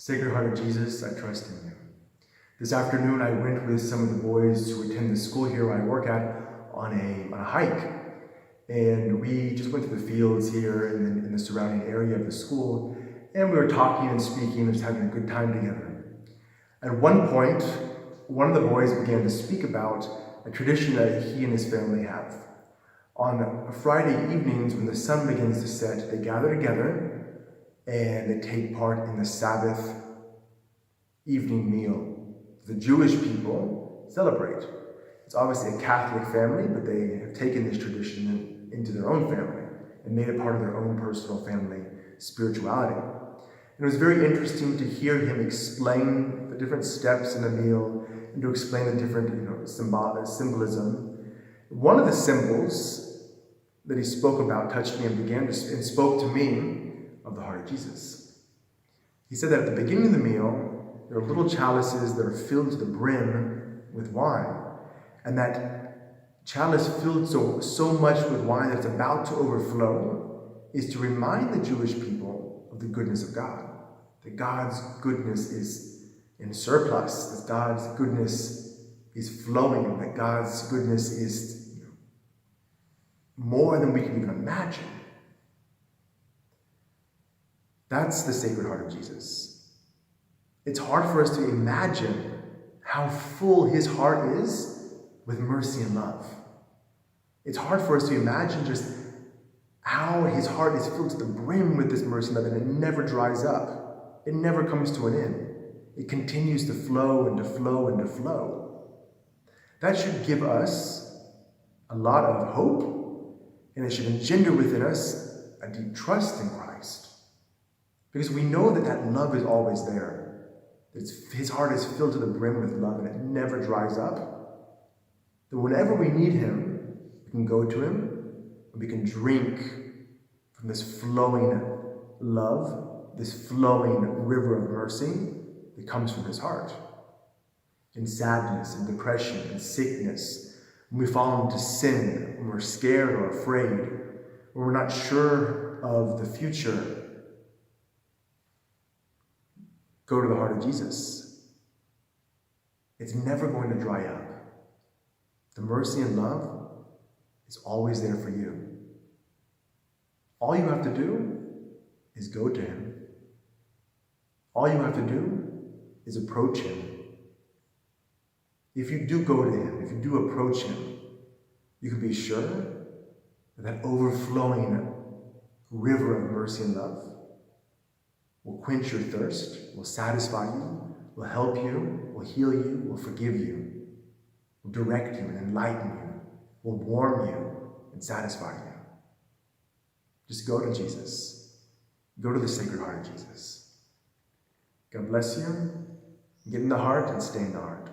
Sacred Heart of Jesus, I trust in you. This afternoon, I went with some of the boys who attend the school here where I work at on a hike. And we just went to the fields here in the surrounding area of the school, and we were talking and speaking and just having a good time together. At one point, one of the boys began to speak about a tradition that he and his family have. On Friday evenings, when the sun begins to set, they gather together and they take part in the Sabbath evening meal. The Jewish people celebrate. It's obviously a Catholic family, but they have taken this tradition into their own family and made it part of their own personal family spirituality. And it was very interesting to hear him explain the different steps in the meal and to explain the different symbolism. One of the symbols that he spoke about touched me and spoke to me of the heart of Jesus. He said that at the beginning of the meal, there are little chalices that are filled to the brim with wine. And that chalice filled so much with wine that it's about to overflow is to remind the Jewish people of the goodness of God. That God's goodness is in surplus, that God's goodness is flowing, that God's goodness is more than we can even imagine. That's the Sacred Heart of Jesus. It's hard for us to imagine how full his heart is with mercy and love. It's hard for us to imagine just how his heart is filled to the brim with this mercy and love, and it never dries up. It never comes to an end. It continues to flow and to flow and to flow. That should give us a lot of hope, and it should engender within us a deep trust in Christ. Because we know that love is always there. His heart is filled to the brim with love and it never dries up. That whenever we need him, we can go to him and we can drink from this flowing love, this flowing river of mercy that comes from his heart. In sadness, in depression, in sickness, when we fall into sin, when we're scared or afraid, when we're not sure of the future, go to the heart of Jesus. It's never going to dry up. The mercy and love is always there for you. All you have to do is go to him. All you have to do is approach him. If you do go to him, if you do approach him, you can be sure that overflowing river of mercy and love will quench your thirst, will satisfy you, will help you, will heal you, will forgive you, will direct you and enlighten you, will warm you and satisfy you. Just go to Jesus. Go to the Sacred Heart of Jesus. God bless you. Get in the heart and stay in the heart.